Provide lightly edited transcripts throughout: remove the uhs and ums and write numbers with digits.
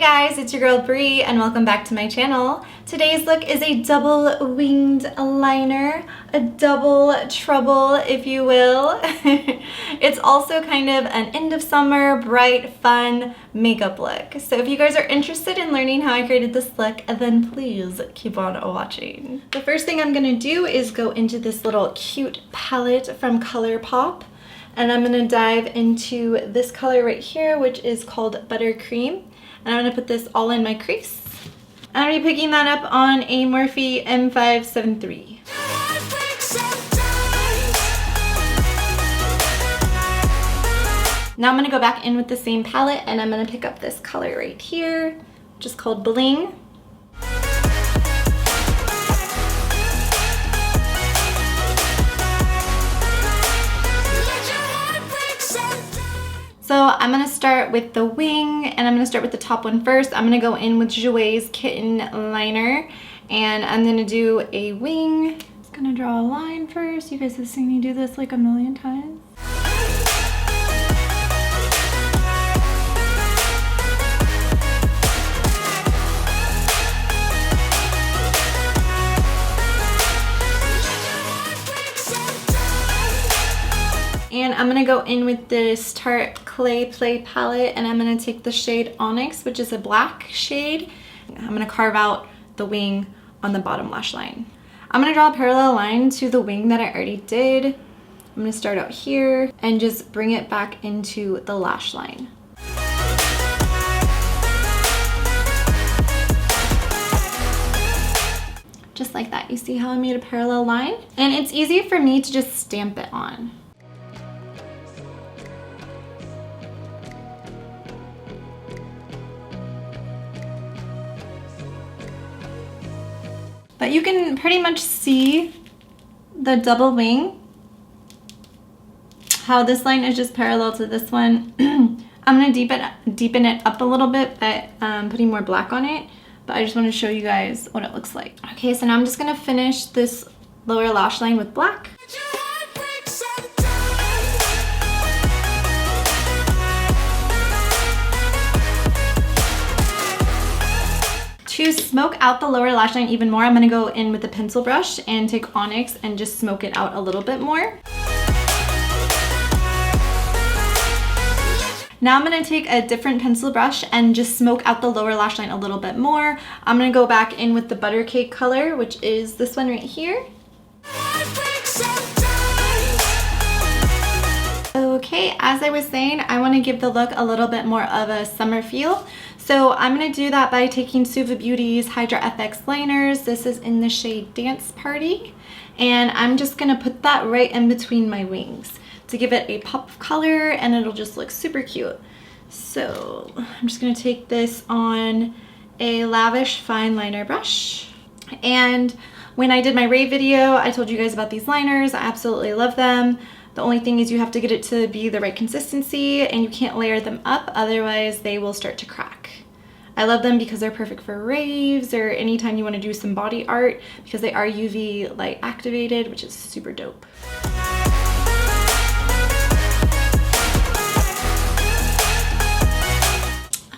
guys, it's your girl Bree and welcome back to my channel. Today's look is a double winged liner, a double trouble if you will. It's also kind of an end of summer, bright, fun makeup look. So if you guys are interested in learning how I created this look, then please keep on watching. The first thing I'm gonna do is go into this little cute palette from ColourPop. And I'm gonna dive into this color right here, which is called Buttercream. And I'm gonna put this all in my crease. I'm gonna be picking that up on a Morphe M573. Now I'm gonna go back in with the same palette and I'm gonna pick up this color right here, which is called Bling. So I'm gonna start with the wing and I'm gonna start with the top one first. I'm gonna go in with Jouer's Kitten Liner and I'm gonna do a wing. Just gonna draw a line first. You guys have seen me do this like a million times. And I'm gonna go in with this Tarte Clay Play palette and I'm gonna take the shade Onyx, which is a black shade. I'm gonna carve out the wing on the bottom lash line. I'm gonna draw a parallel line to the wing that I already did. I'm gonna start out here and just bring it back into the lash line. Just like that. You see how I made a parallel line? And it's easy for me to just stamp it on. But you can pretty much see the double wing, how this line is just parallel to this one. I'm gonna deepen it up a little bit by putting more black on it, but I just want to show you guys what it looks like. Okay, so now I'm just gonna finish this lower lash line with black. To smoke out the lower lash line even more, I'm gonna go in with a pencil brush and take Onyx and just smoke it out a little bit more. Now I'm gonna take a different pencil brush and just smoke out the lower lash line a little bit more. I'm gonna go back in with the Butter Cake color, which is this one right here. Okay, as I was saying, I want to give the look a little bit more of a summer feel. So I'm going to do that by taking Suva Beauty's Hydra FX liners. This is in the shade Dance Party. And I'm just going to put that right in between my wings to give it a pop of color and it'll just look super cute. So I'm just going to take this on a Lavish Fine Liner brush. And when I did my rave video, I told you guys about these liners. I absolutely love them. The only thing is you have to get it to be the right consistency and you can't layer them up, otherwise they will start to crack. I love them because they're perfect for raves or anytime you want to do some body art because they are UV light activated, which is super dope.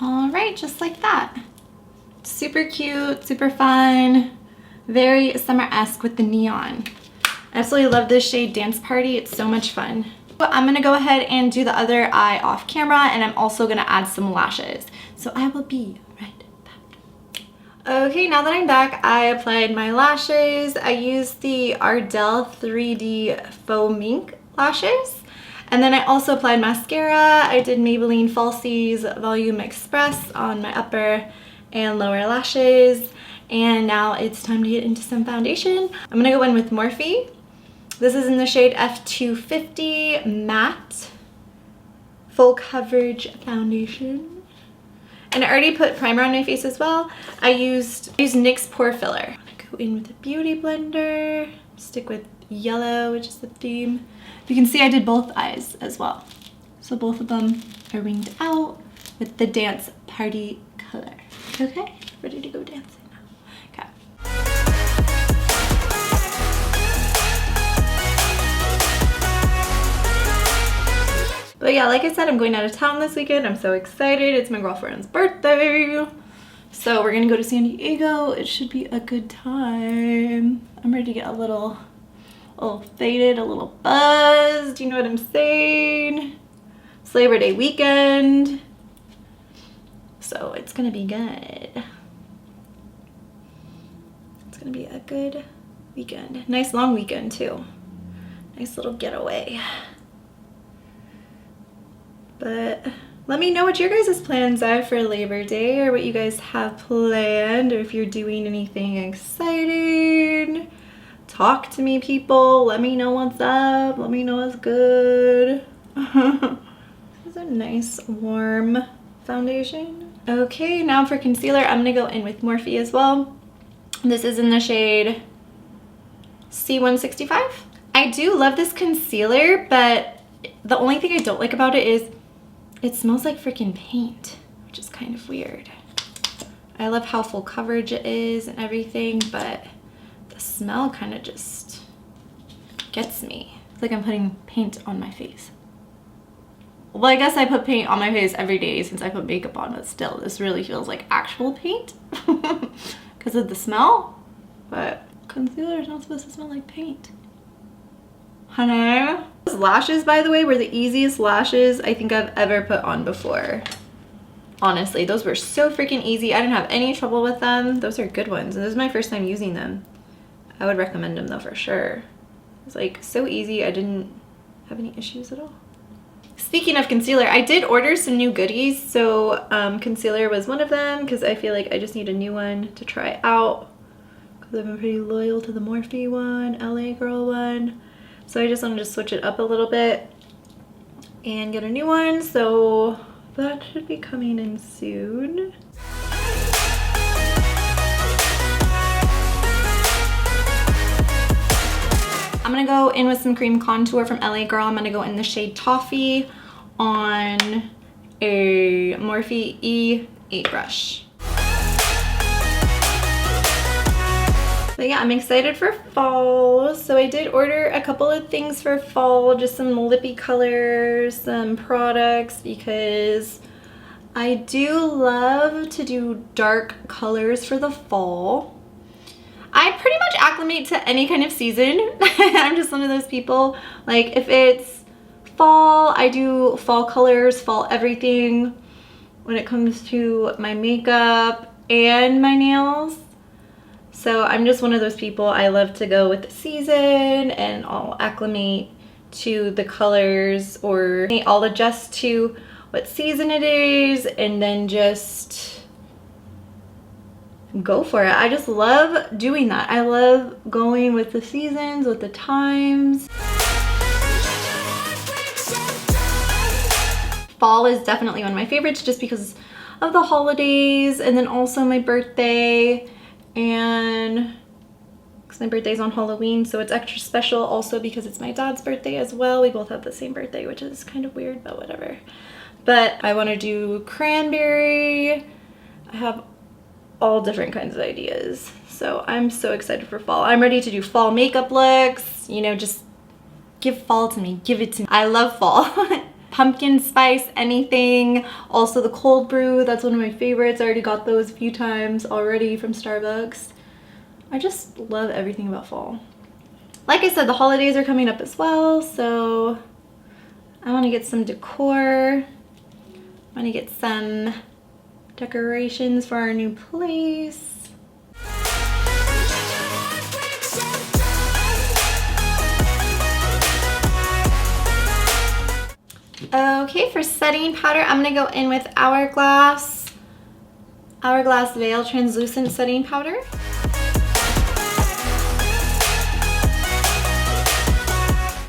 All right, just like that. Super cute, super fun, very summer-esque with the neon. I absolutely love this shade Dance Party. It's so much fun. But I'm gonna go ahead and do the other eye off camera and I'm also gonna add some lashes. So I will be right back. Okay, now that I'm back, I applied my lashes. I used the Ardell 3D Faux Mink lashes. And then I also applied mascara. I did Maybelline Falsies Volume Express on my upper and lower lashes. And now it's time to get into some foundation. I'm gonna go in with Morphe. This is in the shade F250 Matte Full Coverage Foundation. And I already put primer on my face as well. I used NYX Pore Filler. I'm gonna go in with a beauty blender, stick with yellow, which is the theme. You can see I did both eyes as well. So both of them are winged out with the Dance Party color. Okay, ready to go dancing now. Okay. But yeah, like I said, I'm going out of town this weekend. I'm so excited. It's my girlfriend's birthday. So we're gonna go to San Diego. It should be a good time. I'm ready to get a little faded, a little buzzed. You know what I'm saying? It's Labor Day weekend. So it's gonna be good. It's gonna be a good weekend. Nice long weekend too. Nice little getaway. But let me know what your guys' plans are for Labor Day, or what you guys have planned, or if you're doing anything exciting. Talk to me, people. Let me know what's up. Let me know what's good. This is a nice warm foundation. Okay, now for concealer, I'm gonna go in with Morphe as well. This is in the shade C165. I do love this concealer, but the only thing I don't like about it is it smells like freaking paint, which is kind of weird. I love how full coverage it is and everything, but the smell kind of just gets me. It's like I'm putting paint on my face. Well, I guess I put paint on my face every day since I put makeup on, but still, this really feels like actual paint because of the smell. But concealer is not supposed to smell like paint. Honey. Those lashes, by the way, were the easiest lashes I think I've ever put on before. Honestly, those were so freaking easy. I didn't have any trouble with them. Those are good ones, and this is my first time using them. I would recommend them though for sure. It was like so easy. I didn't have any issues at all. Speaking of concealer, I did order some new goodies. So concealer was one of them because I feel like I just need a new one to try out because I've been pretty loyal to the Morphe one, LA Girl one. So I just wanted to switch it up a little bit and get a new one. So that should be coming in soon. I'm gonna go in with some cream contour from LA Girl. I'm gonna go in the shade Toffee on a Morphe E8 brush. But yeah, I'm excited for fall. So I did order a couple of things for fall, just some lippy colors, some products, because I do love to do dark colors for the fall. I pretty much acclimate to any kind of season. I'm just one of those people. Like if it's fall, I do fall colors, fall everything when it comes to my makeup and my nails. So I'm just one of those people. I love to go with the season and I'll acclimate to the colors, or I'll adjust to what season it is and then just go for it. I just love doing that. I love going with the seasons, with the times. Fall is definitely one of my favorites just because of the holidays and then also my birthday. And because my birthday's on Halloween, so it's extra special also because it's my dad's birthday as well. We both have the same birthday, which is kind of weird, but whatever. But I want to do cranberry. I have all different kinds of ideas. So I'm so excited for fall. I'm ready to do fall makeup looks. You know, just give fall to me. Give it to me. I love fall. Pumpkin spice, anything. Also the cold brew, that's one of my favorites. I already got those a few times already from Starbucks. I just love everything about fall. Like I said, the holidays are coming up as well, so I want to get some decor. I want to get some decorations for our new place. Okay, for setting powder, I'm gonna go in with Hourglass Veil Translucent Setting Powder.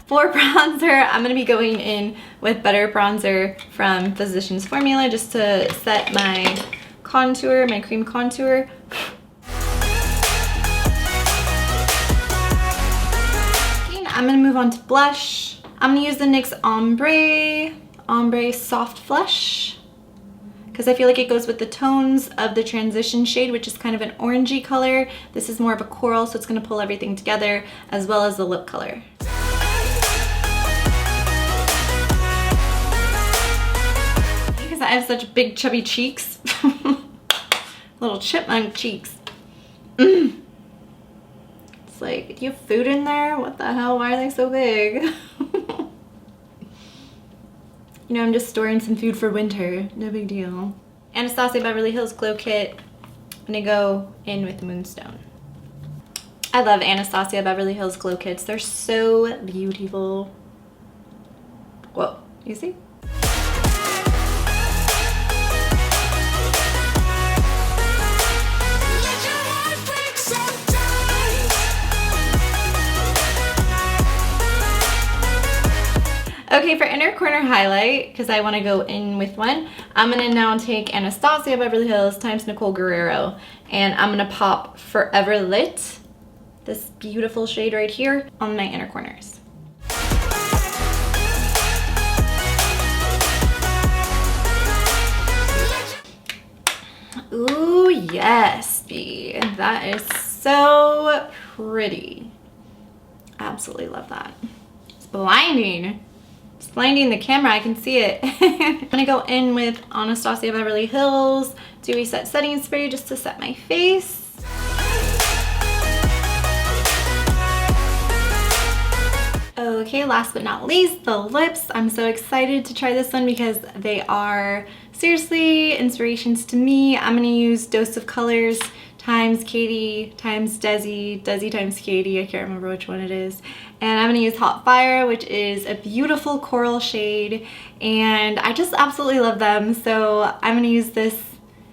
For bronzer, I'm gonna be going in with Butter Bronzer from Physicians Formula just to set my contour, my cream contour. I'm gonna move on to blush. I'm gonna use the NYX Ombre Soft Flush because I feel like it goes with the tones of the transition shade, which is kind of an orangey color. This is more of a coral, so it's gonna pull everything together, as well as the lip color. Because I have such big chubby cheeks, Little chipmunk cheeks. It's like, do you have food in there? What the hell? Why are they so big? You know, I'm just storing some food for winter. No big deal. Anastasia Beverly Hills Glow Kit. I'm gonna go in with Moonstone. I love Anastasia Beverly Hills Glow Kits. They're so beautiful. Whoa, you see? Okay, for inner corner highlight, because I want to go in with one, I'm going to now take Anastasia Beverly Hills times Nicole Guerrero, and I'm going to pop Forever Lit, this beautiful shade right here, on my inner corners. Ooh, yes, B. That is so pretty. Absolutely love that. It's blinding. It's blinding the camera, I can see it. I'm gonna go in with Anastasia Beverly Hills Dewy Set Setting Spray just to set my face. Okay, last but not least, the lips. I'm so excited to try this one because they are seriously inspirations to me. I'm gonna use Dose of Colors times Katie times Desi, Desi times Katie, I can't remember which one it is. And I'm gonna use Hot Fire, which is a beautiful coral shade, and I just absolutely love them. So I'm gonna use this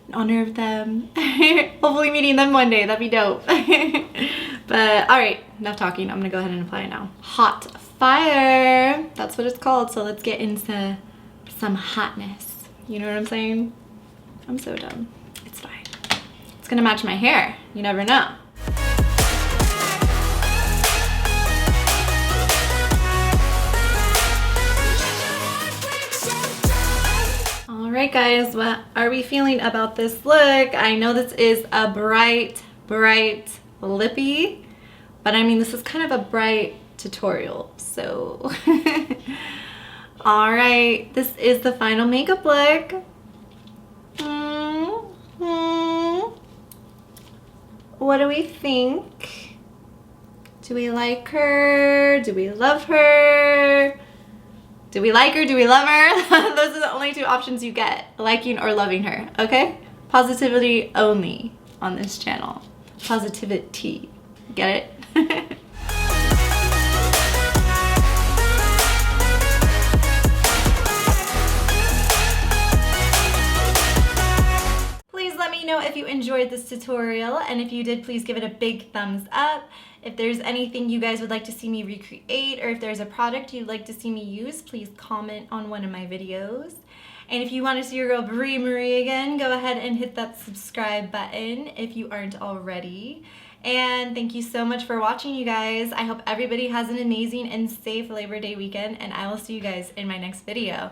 in honor of them. Hopefully meeting them one day, that'd be dope. But all right, enough talking. I'm gonna go ahead and apply it now. Hot Fire, that's what it's called. So let's get into some hotness. You know what I'm saying? I'm so dumb. It's fine. It's gonna match my hair. You never know. All right, guys, what are we feeling about this look? I know this is a bright lippy, but I mean, this is kind of a bright tutorial, so. All right, this is the final makeup look. What do we think? Do we like her? Do we love her? Do we like her? Do we love her? Those are the only two options you get, liking or loving her, okay? Positivity only on this channel. Positivity, get it? Let me know if you enjoyed this tutorial, and if you did, please give it a big thumbs up. If there's anything you guys would like to see me recreate, or if there's a product you'd like to see me use, please comment on one of my videos. And if you want to see your girl Bree Marie again, go ahead and hit that subscribe button if you aren't already. And thank you so much for watching, you guys. I hope everybody has an amazing and safe Labor Day weekend, and I will see you guys in my next video.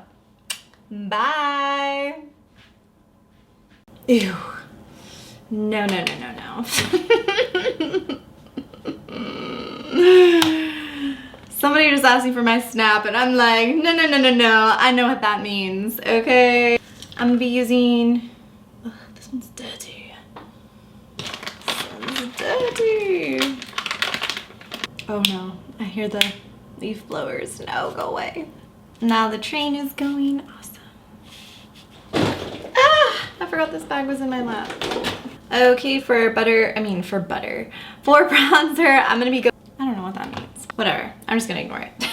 Bye! Ew. No, no, no, no, no. Somebody just asked me for my snap and I'm like, no, no, no, no, no. I know what that means, okay? I'm gonna be using, ugh, this one's dirty. This one's dirty. Oh no, I hear the leaf blowers. No, go away. Now the train is going. Awesome. I forgot this bag was in my lap. Okay, for bronzer, I'm gonna be I don't know what that means. Whatever, I'm just gonna ignore it.